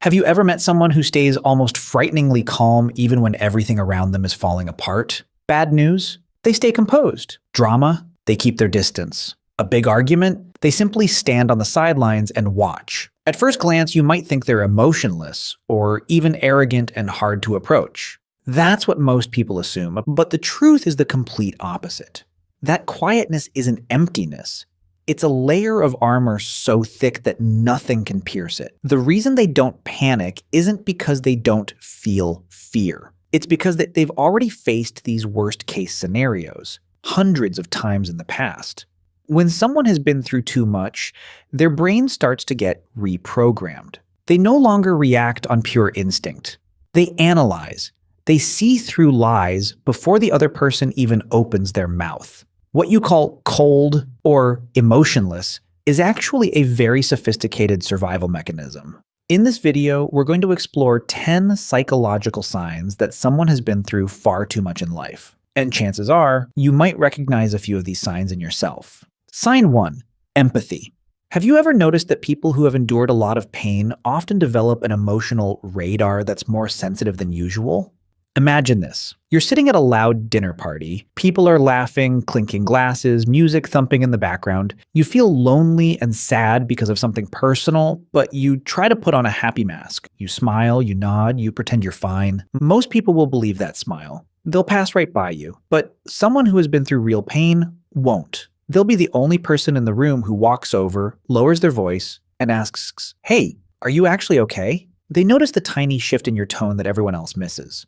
Have you ever met someone who stays almost frighteningly calm even when everything around them is falling apart? Bad news? They stay composed. Drama? They keep their distance. A big argument? They simply stand on the sidelines and watch. At first glance, you might think they're emotionless or even arrogant and hard to approach. That's what most people assume, but the truth is the complete opposite. That quietness isn't emptiness. It's a layer of armor so thick that nothing can pierce it. The reason they don't panic isn't because they don't feel fear. It's because they've already faced these worst-case scenarios hundreds of times in the past. When someone has been through too much, their brain starts to get reprogrammed. They no longer react on pure instinct. They analyze. They see through lies before the other person even opens their mouth. What you call cold or emotionless is actually a very sophisticated survival mechanism. In this video, we're going to explore 10 psychological signs that someone has been through far too much in life. And chances are, you might recognize a few of these signs in yourself. Sign 1. Empathy. Have you ever noticed that people who have endured a lot of pain often develop an emotional radar that's more sensitive than usual? Imagine this. You're sitting at a loud dinner party. People are laughing, clinking glasses, music thumping in the background. You feel lonely and sad because of something personal, but you try to put on a happy mask. You smile, you nod, you pretend you're fine. Most people will believe that smile. They'll pass right by you. But someone who has been through real pain won't. They'll be the only person in the room who walks over, lowers their voice, and asks, "Hey, are you actually okay?" They notice the tiny shift in your tone that everyone else misses.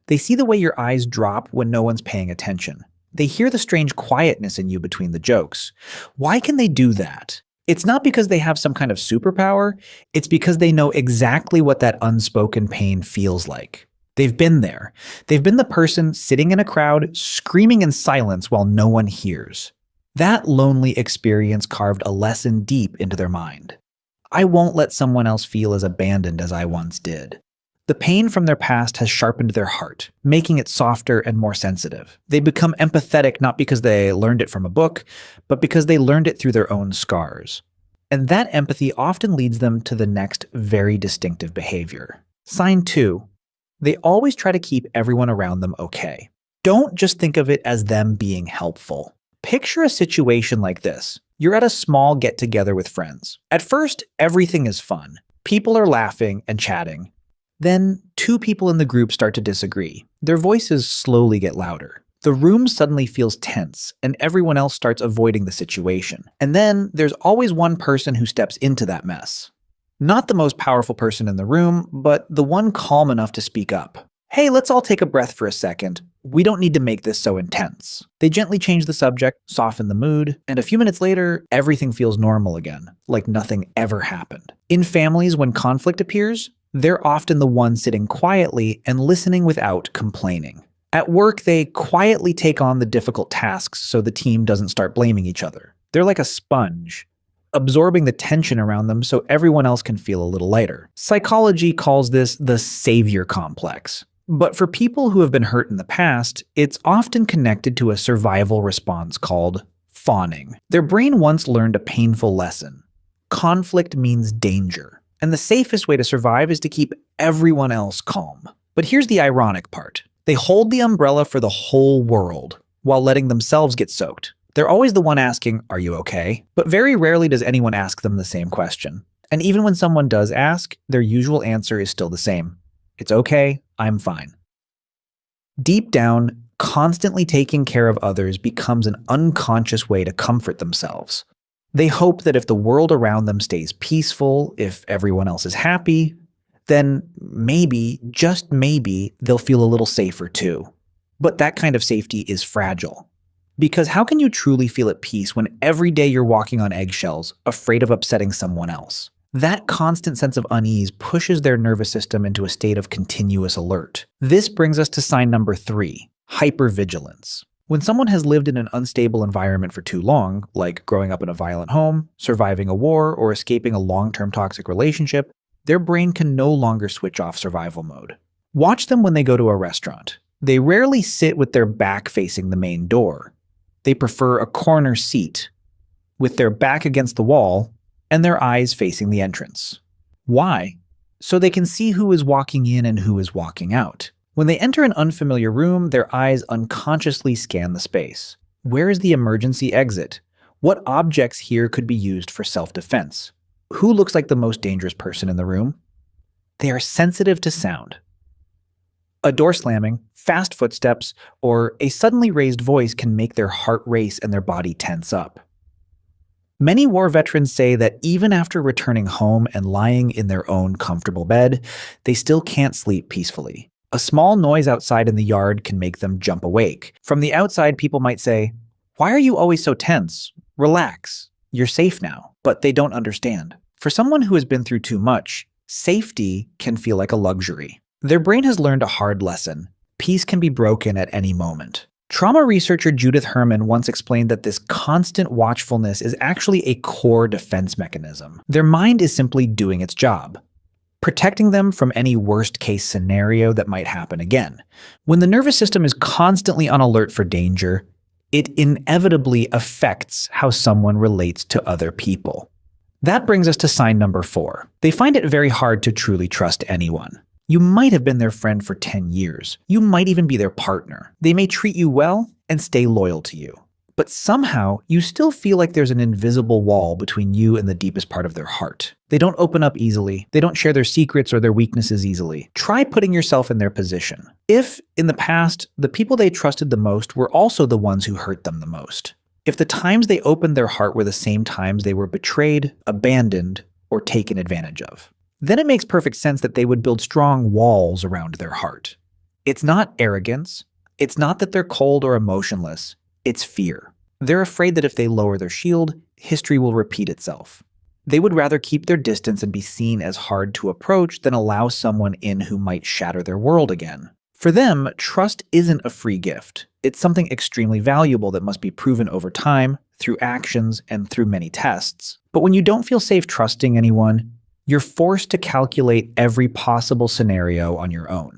They see the way your eyes drop when no one's paying attention. They hear the strange quietness in you between the jokes. Why can they do that? It's not because they have some kind of superpower. It's because they know exactly what that unspoken pain feels like. They've been there. They've been the person sitting in a crowd, screaming in silence while no one hears. That lonely experience carved a lesson deep into their mind. I won't let someone else feel as abandoned as I once did. The pain from their past has sharpened their heart, making it softer and more sensitive. They become empathetic not because they learned it from a book, but because they learned it through their own scars. And that empathy often leads them to the next very distinctive behavior. Sign 2. They always try to keep everyone around them okay. Don't just think of it as them being helpful. Picture a situation like this. You're at a small get-together with friends. At first, everything is fun. People are laughing and chatting. Then, two people in the group start to disagree. Their voices slowly get louder. The room suddenly feels tense, and everyone else starts avoiding the situation. And then, there's always one person who steps into that mess. Not the most powerful person in the room, but the one calm enough to speak up. "Hey, let's all take a breath for a second. We don't need to make this so intense." They gently change the subject, soften the mood, and a few minutes later, everything feels normal again, like nothing ever happened. In families, when conflict appears, they're often the ones sitting quietly and listening without complaining. At work, they quietly take on the difficult tasks so the team doesn't start blaming each other. They're like a sponge, absorbing the tension around them so everyone else can feel a little lighter. Psychology calls this the savior complex. But for people who have been hurt in the past, it's often connected to a survival response called fawning. Their brain once learned a painful lesson. Conflict means danger. And the safest way to survive is to keep everyone else calm. But here's the ironic part. They hold the umbrella for the whole world while letting themselves get soaked. They're always the one asking, "Are you okay?" But very rarely does anyone ask them the same question. And even when someone does ask, their usual answer is still the same. "It's okay, I'm fine." Deep down, constantly taking care of others becomes an unconscious way to comfort themselves. They hope that if the world around them stays peaceful, if everyone else is happy, then maybe, just maybe, they'll feel a little safer too. But that kind of safety is fragile. Because how can you truly feel at peace when every day you're walking on eggshells, afraid of upsetting someone else? That constant sense of unease pushes their nervous system into a state of continuous alert. This brings us to sign number 3, hypervigilance. When someone has lived in an unstable environment for too long, like growing up in a violent home, surviving a war, or escaping a long-term toxic relationship, their brain can no longer switch off survival mode. Watch them when they go to a restaurant. They rarely sit with their back facing the main door. They prefer a corner seat, with their back against the wall and their eyes facing the entrance. Why? so they can see who is walking in and who is walking out. When they enter an unfamiliar room, their eyes unconsciously scan the space. Where is the emergency exit? What objects here could be used for self-defense? Who looks like the most dangerous person in the room? They are sensitive to sound. A door slamming, fast footsteps, or a suddenly raised voice can make their heart race and their body tense up. Many war veterans say that even after returning home and lying in their own comfortable bed, they still can't sleep peacefully. A small noise outside in the yard can make them jump awake. From the outside, people might say, "Why are you always so tense? Relax. You're safe now." But they don't understand. For someone who has been through too much, safety can feel like a luxury. Their brain has learned a hard lesson. Peace can be broken at any moment. Trauma researcher Judith Herman once explained that this constant watchfulness is actually a core defense mechanism. Their mind is simply doing its job, protecting them from any worst-case scenario that might happen again. When the nervous system is constantly on alert for danger, it inevitably affects how someone relates to other people. That brings us to sign number 4. They find it very hard to truly trust anyone. You might have been their friend for 10 years. You might even be their partner. They may treat you well and stay loyal to you. But somehow, you still feel like there's an invisible wall between you and the deepest part of their heart. They don't open up easily. They don't share their secrets or their weaknesses easily. Try putting yourself in their position. If, in the past, the people they trusted the most were also the ones who hurt them the most. If the times they opened their heart were the same times they were betrayed, abandoned, or taken advantage of, then it makes perfect sense that they would build strong walls around their heart. It's not arrogance. It's not that they're cold or emotionless. It's fear. They're afraid that if they lower their shield, history will repeat itself. They would rather keep their distance and be seen as hard to approach than allow someone in who might shatter their world again. For them, trust isn't a free gift. It's something extremely valuable that must be proven over time, through actions, and through many tests. But when you don't feel safe trusting anyone, you're forced to calculate every possible scenario on your own.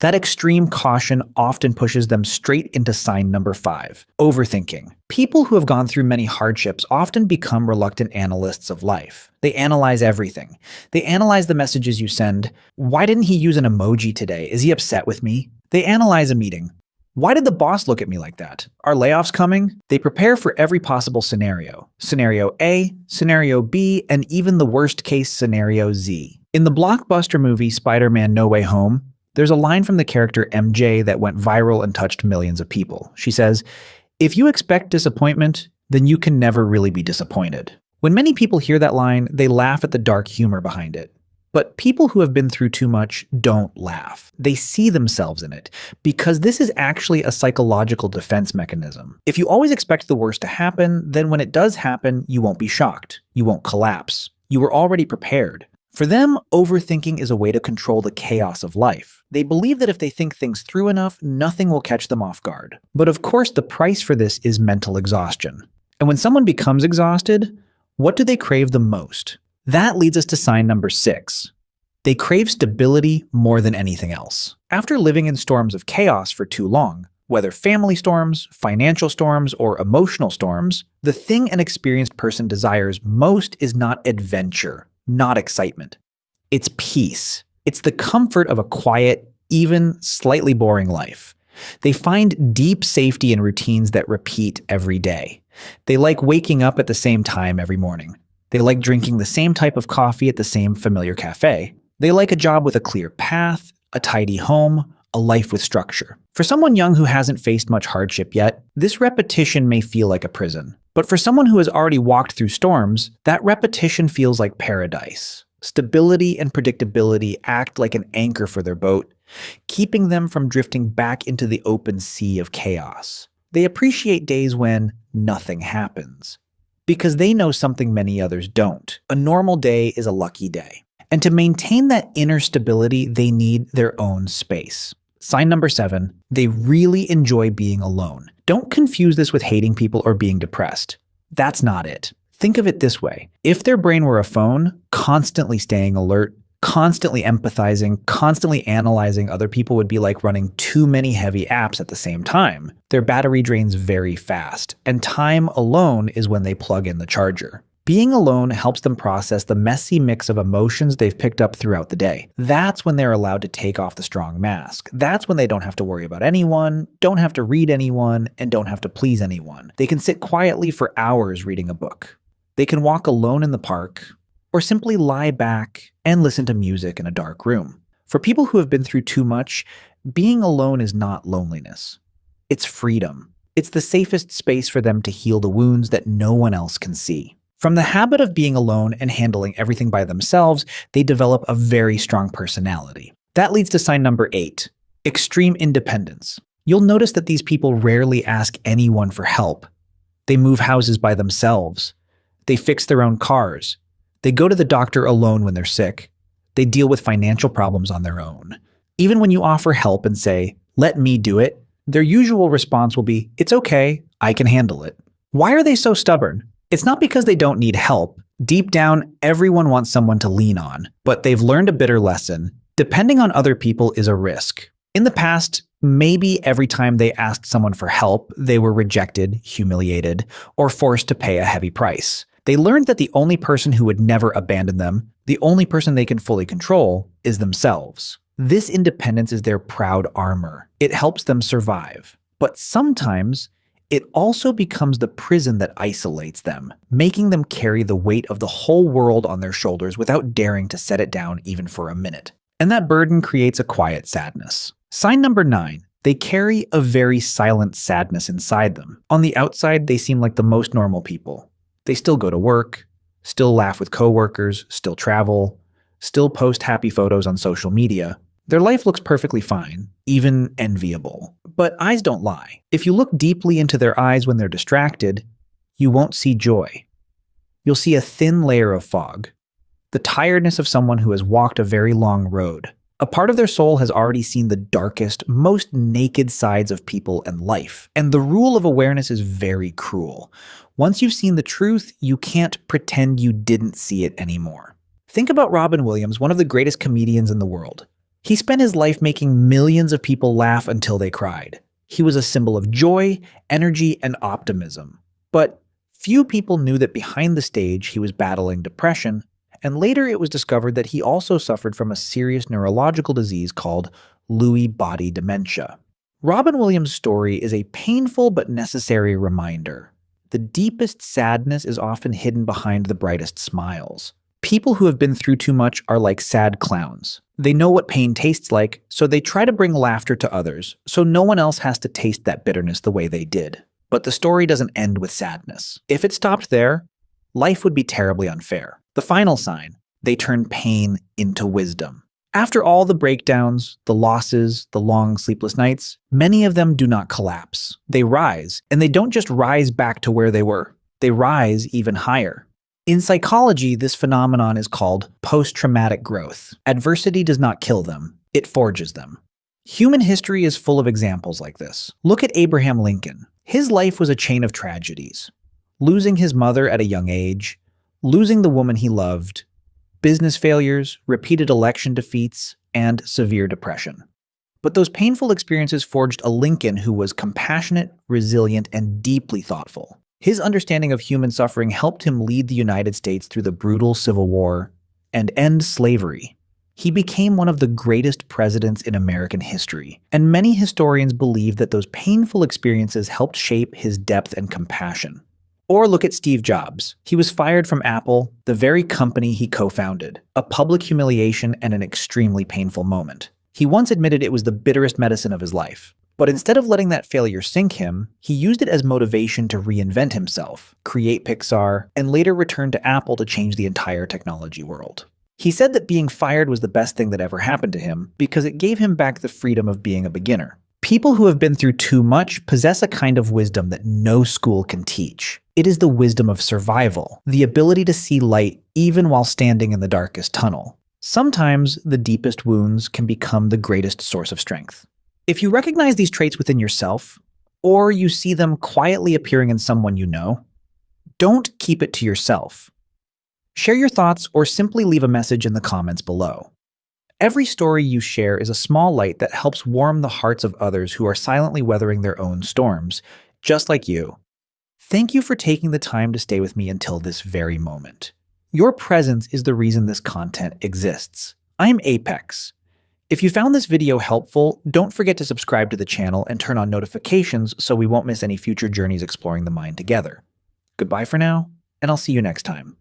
That extreme caution often pushes them straight into sign number 5, overthinking. People who have gone through many hardships often become reluctant analysts of life. They analyze everything. They analyze the messages you send. Why didn't he use an emoji today? Is he upset with me? They analyze a meeting. Why did the boss look at me like that? Are layoffs coming? They prepare for every possible scenario. Scenario A, Scenario B, and even the worst-case Scenario Z. In the blockbuster movie Spider-Man No Way Home, there's a line from the character MJ that went viral and touched millions of people. She says, "If you expect disappointment, then you can never really be disappointed." When many people hear that line, they laugh at the dark humor behind it. But people who have been through too much don't laugh. They see themselves in it, because this is actually a psychological defense mechanism. If you always expect the worst to happen, then when it does happen, you won't be shocked. You won't collapse. You were already prepared. For them, overthinking is a way to control the chaos of life. They believe that if they think things through enough, nothing will catch them off guard. But of course, the price for this is mental exhaustion. And when someone becomes exhausted, what do they crave the most? That leads us to sign number 6. They crave stability more than anything else. After living in storms of chaos for too long, whether family storms, financial storms, or emotional storms, the thing an experienced person desires most is not adventure, not excitement. It's peace. It's the comfort of a quiet, even slightly boring life. They find deep safety in routines that repeat every day. They like waking up at the same time every morning. They like drinking the same type of coffee at the same familiar cafe. They like a job with a clear path, a tidy home, a life with structure. For someone young who hasn't faced much hardship yet, this repetition may feel like a prison. But for someone who has already walked through storms, that repetition feels like paradise. Stability and predictability act like an anchor for their boat, keeping them from drifting back into the open sea of chaos. They appreciate days when nothing happens, because they know something many others don't. A normal day is a lucky day. And to maintain that inner stability, they need their own space. Sign number 7, they really enjoy being alone. Don't confuse this with hating people or being depressed. That's not it. Think of it this way. If their brain were a phone, constantly staying alert, constantly empathizing, constantly analyzing other people would be like running too many heavy apps at the same time. Their battery drains very fast, and time alone is when they plug in the charger. Being alone helps them process the messy mix of emotions they've picked up throughout the day. That's when they're allowed to take off the strong mask. That's when they don't have to worry about anyone, don't have to read anyone, and don't have to please anyone. They can sit quietly for hours reading a book. They can walk alone in the park, or simply lie back and listen to music in a dark room. For people who have been through too much, being alone is not loneliness. It's freedom. It's the safest space for them to heal the wounds that no one else can see. From the habit of being alone and handling everything by themselves, they develop a very strong personality. That leads to sign number 8, extreme independence. You'll notice that these people rarely ask anyone for help. They move houses by themselves. They fix their own cars. They go to the doctor alone when they're sick. They deal with financial problems on their own. Even when you offer help and say, "Let me do it," their usual response will be, "It's okay, I can handle it." Why are they so stubborn? It's not because they don't need help. Deep down, everyone wants someone to lean on, but they've learned a bitter lesson. Depending on other people is a risk. In the past, maybe every time they asked someone for help, they were rejected, humiliated, or forced to pay a heavy price. They learned that the only person who would never abandon them, the only person they can fully control, is themselves. This independence is their proud armor. It helps them survive. But sometimes, it also becomes the prison that isolates them, making them carry the weight of the whole world on their shoulders without daring to set it down even for a minute. And that burden creates a quiet sadness. Sign number 9. They carry a very silent sadness inside them. On the outside, they seem like the most normal people. They still go to work, still laugh with coworkers, still travel, still post happy photos on social media. Their life looks perfectly fine, even enviable. But eyes don't lie. If you look deeply into their eyes when they're distracted, you won't see joy. You'll see a thin layer of fog, the tiredness of someone who has walked a very long road. A part of their soul has already seen the darkest, most naked sides of people and life. And the rule of awareness is very cruel. Once you've seen the truth, you can't pretend you didn't see it anymore. Think about Robin Williams, one of the greatest comedians in the world. He spent his life making millions of people laugh until they cried. He was a symbol of joy, energy, and optimism. But few people knew that behind the stage he was battling depression, and later it was discovered that he also suffered from a serious neurological disease called Lewy body dementia. Robin Williams' story is a painful but necessary reminder. The deepest sadness is often hidden behind the brightest smiles. People who have been through too much are like sad clowns. They know what pain tastes like, so they try to bring laughter to others, so no one else has to taste that bitterness the way they did. But the story doesn't end with sadness. If it stopped there, life would be terribly unfair. The final sign, they turn pain into wisdom. After all the breakdowns, the losses, the long sleepless nights, many of them do not collapse. They rise, and they don't just rise back to where they were. They rise even higher. In psychology, this phenomenon is called post-traumatic growth. Adversity does not kill them, it forges them. Human history is full of examples like this. Look at Abraham Lincoln. His life was a chain of tragedies. Losing his mother at a young age, losing the woman he loved, business failures, repeated election defeats, and severe depression. But those painful experiences forged a Lincoln who was compassionate, resilient, and deeply thoughtful. His understanding of human suffering helped him lead the United States through the brutal Civil War and end slavery. He became one of the greatest presidents in American history, and many historians believe that those painful experiences helped shape his depth and compassion. Or look at Steve Jobs. He was fired from Apple, the very company he co-founded, a public humiliation and an extremely painful moment. He once admitted it was the bitterest medicine of his life. But instead of letting that failure sink him, he used it as motivation to reinvent himself, create Pixar, and later return to Apple to change the entire technology world. He said that being fired was the best thing that ever happened to him because it gave him back the freedom of being a beginner. People who have been through too much possess a kind of wisdom that no school can teach. It is the wisdom of survival, the ability to see light even while standing in the darkest tunnel. Sometimes the deepest wounds can become the greatest source of strength. If you recognize these traits within yourself, or you see them quietly appearing in someone you know, don't keep it to yourself. Share your thoughts or simply leave a message in the comments below. Every story you share is a small light that helps warm the hearts of others who are silently weathering their own storms, just like you. Thank you for taking the time to stay with me until this very moment. Your presence is the reason this content exists. I'm Apex. If you found this video helpful, don't forget to subscribe to the channel and turn on notifications so we won't miss any future journeys exploring the mind together. Goodbye for now, and I'll see you next time.